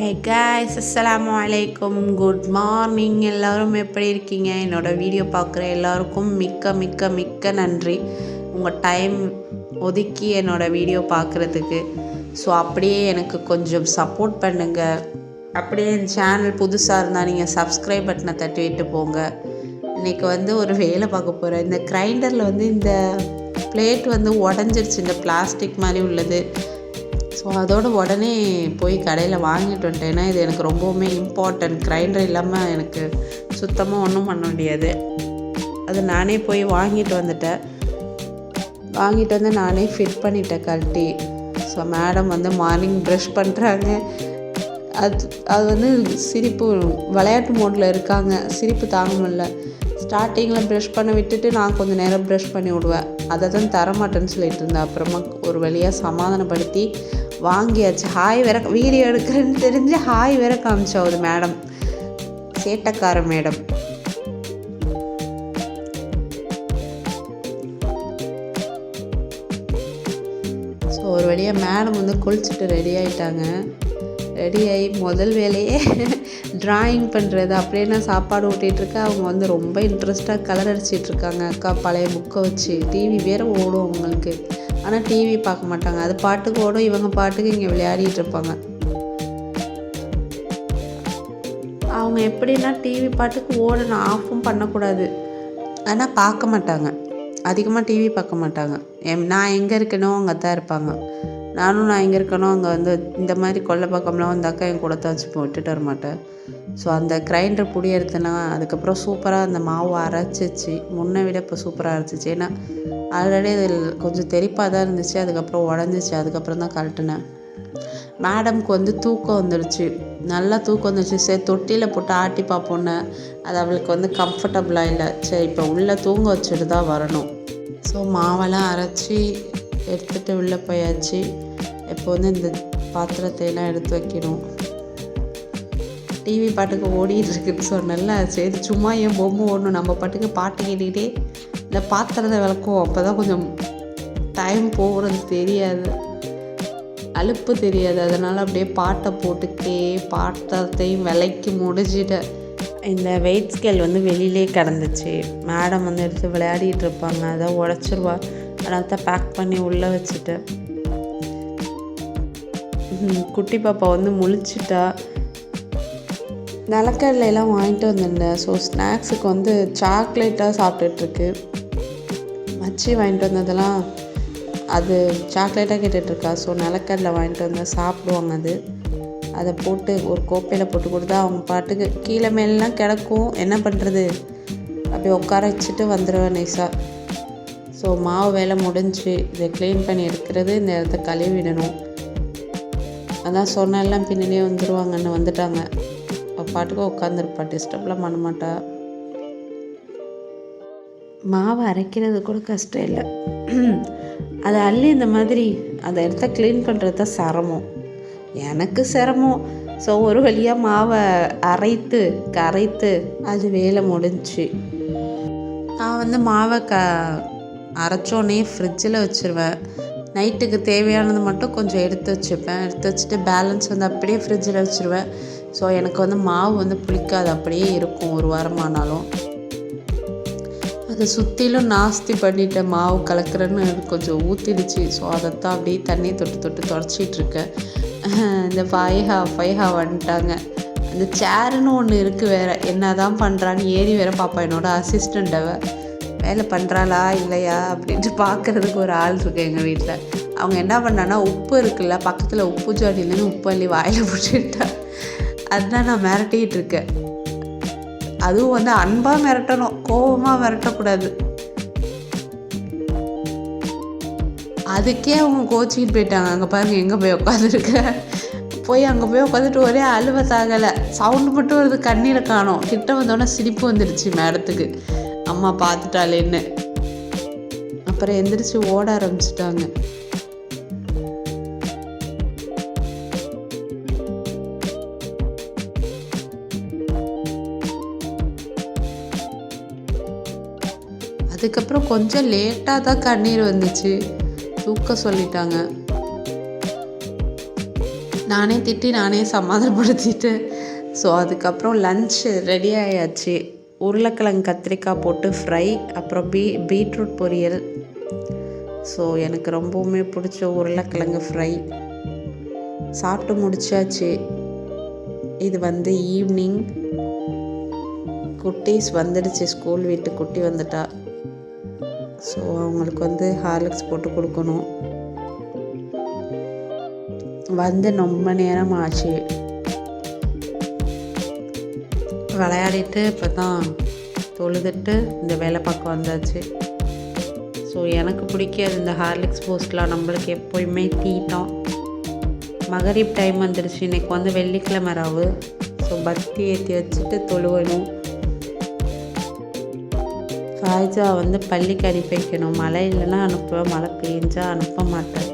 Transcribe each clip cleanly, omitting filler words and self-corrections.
Hey guys, அஸ்ஸலாமு அலைக்கும். Good morning. எல்லோரும் எப்படி இருக்கீங்க? என்னோடய வீடியோ பார்க்குற எல்லாருக்கும் மிக்க மிக்க மிக்க நன்றி, உங்கள் டைம் ஒதுக்கி என்னோடய வீடியோ பார்க்குறதுக்கு. ஸோ அப்படியே எனக்கு கொஞ்சம் சப்போர்ட் பண்ணுங்கள். அப்படியே என் சேனல் புதுசாக இருந்தால் நீங்கள் சப்ஸ்கிரைப் பட்டனை தட்டி விட்டு போங்க. இன்றைக்கி ஒரு வேலை பார்க்க போகிறேன். இந்த கிரைண்டரில் இந்த பிளேட் உடஞ்சிருச்சு, இந்த பிளாஸ்டிக் மாதிரி உள்ளது. ஸோ அதோடு உடனே போய் கடையில் வாங்கிட்டு வந்துட்டேன். ஏன்னா இது எனக்கு ரொம்பவுமே இம்பார்ட்டன்ட். கிரைண்டர் இல்லாமல் எனக்கு சுத்தமாக ஒன்றும் பண்ண முடியாது. அது நானே போய் வாங்கிட்டு வந்து நானே ஃபிட் பண்ணிட்டேன் கழட்டி. ஸோ மேடம் மார்னிங் ப்ரஷ் பண்ணுறாங்க. அது சிரிப்பு, விளையாட்டு மோடில் இருக்காங்க. சிரிப்பு தாங்க முடியல. ஸ்டார்டிங்கில் ப்ரஷ் பண்ண விட்டுட்டு நான் கொஞ்சம் நேரம் ப்ரஷ் பண்ணி விடுவேன். அதை தான் தரமாட்டேன்னு சொல்லிட்டு இருந்தேன். அப்புறமா ஒரு வழியாக சமாதானப்படுத்தி வாங்கியாச்சு. ஹாய் வேற வீடியோ எடுக்கிறேன்னு தெரிஞ்சு ஹாய் வேற காமிச்சா ஒரு மேடம், சேட்டக்கார மேடம். ஸோ ஒரு வழியாக மேடம் குளிச்சுட்டு ரெடி ஆகிட்டாங்க. ரெடி ஆகி முதல் வேலையே ட்ராயிங் பண்ணுறது. அப்படியே நான் சாப்பாடு ஊட்டிகிட்ருக்கேன். அவங்க ரொம்ப இன்ட்ரெஸ்ட்டாக கலர் அடிச்சிட்ருக்காங்க. அக்கா பழைய புக்கை வச்சு. டிவி வேறு ஓடும் அவங்களுக்கு. ஆனால் டிவி பார்க்க மாட்டாங்க. அது பாட்டுக்கு ஓடும், இவங்க பாட்டுக்கு இங்கே விளையாடிட்டு இருப்பாங்க. அவங்க எப்படின்னா டிவி பாட்டுக்கு ஓடணும், ஆஃபும் பண்ணக்கூடாது. ஆனால் பார்க்க மாட்டாங்க, அதிகமாக டிவி பார்க்க மாட்டாங்க. நான் எங்கே இருக்கேனோ அங்கே தான் இருப்பாங்க. நான் எங்கே இருக்கேனோ அங்கே இந்த மாதிரி கொல்லை பக்கம்லாம் வந்தாக்கா என் கூட தான் வச்சுப்போம், விட்டுட்டு வர மாட்டேன். ஸோ அந்த கிரைண்டர் புடி எடுத்தேன்னா அதுக்கப்புறம் சூப்பராக அந்த மாவு அரைச்சிச்சு. முன்னை விட இப்போ சூப்பராக அரைச்சிச்சு. ஏன்னா ஆல்ரெடி அது கொஞ்சம் தெளிப்பாக தான் இருந்துச்சு. அதுக்கப்புறம் உடஞ்சிச்சு. அதுக்கப்புறம் தான் கழட்டினேன். மேடம்க்கு தூக்கம் வந்துடுச்சு, நல்லா தூக்கம் வந்துடுச்சு. சரி தொட்டியில் போட்டு ஆட்டி பார்ப்போன்னு, அது அவளுக்கு கம்ஃபர்டபுளாக இல்லை. சரி இப்போ உள்ளே தூங்க வச்சுட்டு தான் வரணும். ஸோ மாவெல்லாம் அரைச்சி எடுத்துகிட்டு உள்ளே போயாச்சு. இப்போ இந்த பாத்திரத்தையெல்லாம் எடுத்து வைக்கணும். டிவி பாட்டுக்கு ஓடிட்டு இருக்குன்னு சொன்னல. சரி சும்மா ஏன் பொம்மை ஓடணும், நம்ம பாட்டுக்கு பாட்டு கேட்டுக்கிட்டே இந்த பாத்திரத்தை விளக்குவோம். அப்போ தான் கொஞ்சம் டைம் போகிறது தெரியாது, அலுப்பு தெரியாது. அதனால் அப்படியே பாட்டை போட்டுக்கிட்டே பாத்திரத்தையும் விலைக்கு முடிஞ்சிட்டேன். இந்த வெயிட் ஸ்கேல் வெளியிலே கிடந்துச்சு. மேடம் எடுத்து விளையாடிட்டு இருப்பாங்க, அதை உடச்சிருவா. அதனால தான் பேக் பண்ணி உள்ளே வச்சுட்டேன். குட்டி பாப்பா முழிச்சிட்டா. நிலக்கடலையெல்லாம் வாங்கிட்டு வந்திருந்தேன். ஸோ ஸ்நாக்ஸுக்கு சாக்லேட்டாக சாப்பிட்டுட்ருக்கு. மச்சி வாங்கிட்டு வந்ததெல்லாம் அது சாக்லேட்டாக கேட்டுட்ருக்கா. ஸோ நிலக்கடலை வாங்கிட்டு வந்தால் சாப்பிடுவாங்க. அதை போட்டு ஒரு கோப்பையில் போட்டு கொடுத்தா அவங்க பாட்டுக்கு கீழே மேலாம் கிடக்கும். என்ன பண்ணுறது, அப்படி உட்கார வச்சுட்டு வந்துடுவேன் நைஸாக. ஸோ மாவு வேலை முடிஞ்சு. இதை க்ளீன் பண்ணி எடுக்கிறது, இந்த இடத்த கழுவிடணும். அதான் சொன்னெல்லாம் பின்னாடியே வந்துடுவாங்கன்னு வந்துட்டாங்க. பாட்டுக்கு உட்காந்துருப்பா, டிஸ்டர்ப்லாம் பண்ண மாட்டா. மாவை அரைக்கிறது கூட கஷ்டம் இல்லை. அதை அள்ளி இந்த மாதிரி அந்த இடத்த க்ளீன் பண்ணுறது தான் சிரமம். எனக்கு சிரமம். ஸோ ஒரு வழியாக மாவை கரைத்து அது வேலை முடிஞ்சு. நான் மாவை அரைச்சோன்னே ஃப்ரிட்ஜில் வச்சுருவேன். நைட்டுக்கு தேவையானது மட்டும் கொஞ்சம் எடுத்து வச்சுப்பேன். எடுத்து வச்சுட்டு பேலன்ஸ் அப்படியே ஃப்ரிட்ஜில் வச்சுருவேன். ஸோ எனக்கு மாவு புளிக்காது, அப்படியே இருக்கும் ஒரு வாரமானாலும். அதை சுற்றிலும் நாஸ்தி பண்ணிட்டேன். மாவு கலக்கிறேன்னு கொஞ்சம் ஊற்றிடுச்சு. ஸோ அதைத்தான் அப்படியே தண்ணி தொட்டு தொடச்சிட்ருக்கேன். இந்த ஃபைஹா வந்துட்டாங்க. அந்த சேருன்னு ஒன்று இருக்குது வேறு. என்ன தான் பண்ணுறான்னு ஏறி வேற பாப்பா, என்னோடய அசிஸ்டண்ட்டை வேலை பண்ணுறாளா இல்லையா அப்படின்ட்டு பார்க்குறதுக்கு ஒரு ஆள் இருக்குது எங்கள் வீட்டில். அவங்க என்ன பண்ணான்னா, உப்பு இருக்குல்ல பக்கத்தில், உப்பு ஜாடியிலேருந்து உப்பு அள்ளி வாயில் போட்டுட்டா. அதுதான் நான் மிரட்டிகிட்டு இருக்கேன். அதுவும் அன்பாக மிரட்டணும், கோபமாக மிரட்டக்கூடாது. அதுக்கே அவங்க கோச்சிக்கிட்டு போயிட்டாங்க. அங்கே பாருங்க எங்கே போய் உட்காந்துருக்க. அங்கே போய் உட்காந்துட்டு ஒரே அழுவ தாகலை. சவுண்டு மட்டும் வருது, கண்ணீரை காணோம். கிட்ட வந்தோடனே சிரிப்பு வந்துடுச்சு மேடத்துக்கு, அம்மா பார்த்துட்டாலேன்னு. அப்புறம் எந்திரிச்சு ஓட ஆரம்பிச்சிட்டாங்க. அதுக்கப்புறம் கொஞ்சம் லேட்டாக தான் கண்ணீர் வந்துச்சு. தூக்க சொல்லிட்டாங்க. நானே திட்டி நானே சமாதானப்படுத்திட்டேன். ஸோ அதுக்கப்புறம் லன்ச்சு ரெடி ஆயாச்சு. உருளைக்கிழங்கு கத்திரிக்காய் போட்டு ஃப்ரை, அப்புறம் பீட்ரூட் பொரியல். ஸோ எனக்கு ரொம்பவுமே பிடிச்ச உருளைக்கிழங்கு ஃப்ரை சாப்பிட்டு முடிச்சாச்சு. இது ஈவினிங். குட்டீஸ் வந்துடுச்சு, ஸ்கூல் விட்டு குட்டி வந்துட்டா. ஸோ அவங்களுக்கு ஹார்லிக்ஸ் போட்டு கொடுக்கணும். ரொம்ப நேரம் ஆச்சு. விளையாடிட்டு இப்போ தான் தொழுதுட்டு இந்த வேலை பார்க்க வந்தாச்சு. ஸோ எனக்கு பிடிக்காது இந்த ஹார்லிக்ஸ் பூஸ்ட்லாம். நம்மளுக்கு எப்போயுமே டீ தான். மகரிப் டைம் வந்துடுச்சு. இன்றைக்கி வெள்ளிக்கிழமை ராவு. ஸோ பத்தி ஏற்றி வச்சுட்டு தொழுவணும். ஃபாய்ஜா பள்ளிக்கு அனுப்பி வைக்கணும். மழை இல்லைன்னா அனுப்புவேன், மழை பெஞ்சா அனுப்ப மாட்டேன்.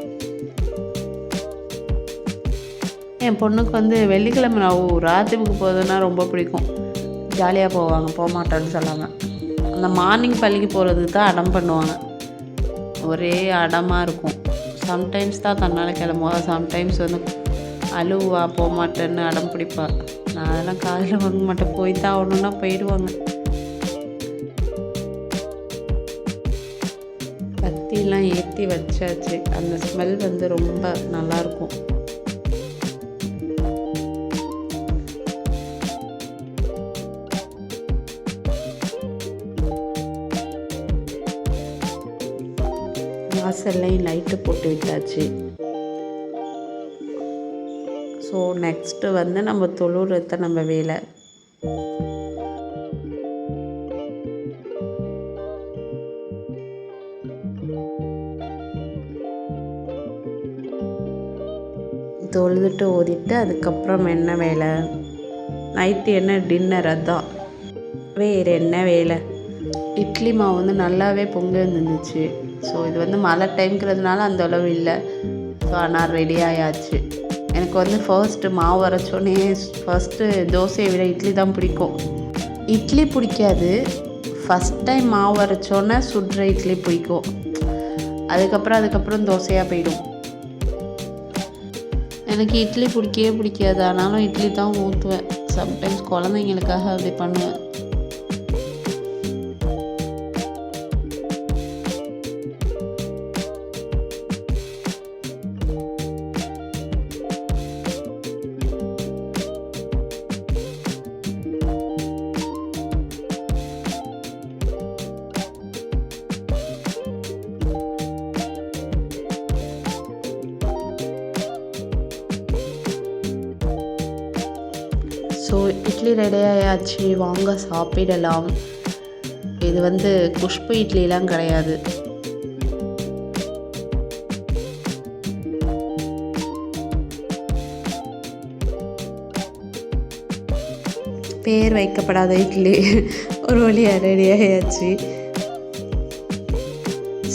என் பொண்ணுக்கு வெள்ளிக்கிழமை ராவு ராத்திரிக்கு போகிறதுனா ரொம்ப பிடிக்கும். ஜாலியாக போவாங்க, போக மாட்டான்னு சொல்லாமல். அந்த மார்னிங் பள்ளிக்கு போகிறதுக்கு தான் அடம் பண்ணுவாங்க. ஒரே அடமாக இருக்கும். சம்டைம்ஸ் தான் தன்னால் கிளம்புவா, சம்டைம்ஸ் அழுவா, போக மாட்டேன்னு அடம் பிடிப்பா. நான் அதெல்லாம் காதில் வாங்க மாட்டேன். போய் தான் ஆகணுன்னா போயிடுவாங்க. பத்திலாம் ஏற்றி வச்சாச்சு. அந்த ஸ்மெல் ரொம்ப நல்லாயிருக்கும். வாசல்லையும் லைட்டு போட்டு விட்டாச்சு. ஸோ நெக்ஸ்ட்டு நம்ம தொழுறது நம்ம வேலை. தொழுதுட்டு ஓதிட்டு அதுக்கப்புறம் என்ன வேலை, நைட்டு என்ன டின்னர், அதான் வேறு என்ன வேலை. இட்லி மாவு நல்லாவே பொங்கி வந்துருந்துச்சு. ஸோ இது மழை டைம்ங்கிறதுனால அந்த அளவு இல்லை. ஸோ ஆனால் ரெடி ஆயாச்சு. எனக்கு ஃபர்ஸ்ட்டு மாவு அரைச்சோன்னே ஃபஸ்ட்டு தோசையை விட இட்லி தான் பிடிக்கும். இட்லி பிடிக்காது, ஃபஸ்ட் டைம் மாவு அரைச்சோன்னே சுடுற இட்லி பிடிக்கும். அதுக்கப்புறம் தோசையாக போயிடும். எனக்கு இட்லி பிடிக்கவே பிடிக்காது. ஆனாலும் இட்லி தான் ஊற்றுவேன். சம்டைம்ஸ் குழந்தைங்களுக்காக அப்படி பண்ணுவேன். ஸோ இட்லி ரெடி ஆயாச்சு, வாங்க சாப்பிடலாம். இது குஷ்பு இட்லிலாம் கிடையாது. பேர் வைக்கப்படாத இட்லி ஒரு வழியாக ரெடி ஆயாச்சு.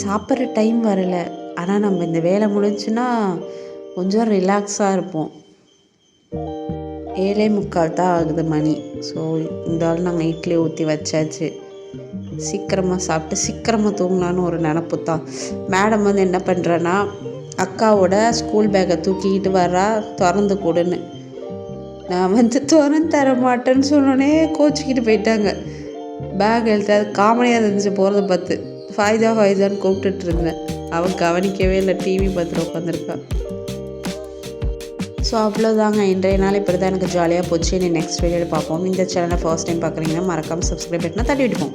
சாப்பிட்ற டைம் வரல. ஆனால் நம்ம இந்த வேலை முடிஞ்சுன்னா கொஞ்சம் ரிலாக்ஸாக இருப்போம். 7:45 தான் ஆகுது மணி. ஸோ இந்த ஆள் நாங்கள் இட்லி ஊற்றி வச்சாச்சு. சீக்கிரமாக சாப்பிட்டு சீக்கிரமாக தூங்கலான்னு ஒரு நினப்பு தான். மேடம் என்ன பண்ணுறேன்னா, அக்காவோட ஸ்கூல் பேக்கை தூக்கிக்கிட்டு வர்றா, திறந்து கொடுன்னு. நான் திறந்து தர மாட்டேன்னு சொன்னோன்னே கோச்சிக்கிட்டு போயிட்டாங்க. பேக் எழுத்து அது காமெடியாக இருந்துச்சு போகிறத பார்த்து. ஃபாய்தான்னு கூப்பிட்டுட்டு இருந்தேன். அவன் கவனிக்கவே இல்லை, டிவி பார்த்துட்டு உட்காந்துருக்கா. ஸோ அவ்வளோதாங்க, இன்றைய நாள் இப்படி தான் எனக்கு ஜாலியாக போச்சு. நெக்ஸ்ட் வீடியோவில் பார்ப்போம். இந்த சேனலை ஃபர்ஸ்ட் டைம் பார்க்குறீங்கன்னா மறக்காமல் சப்ஸ்கிரைப் பட்டனை தட்டி விட்டுப்போம்.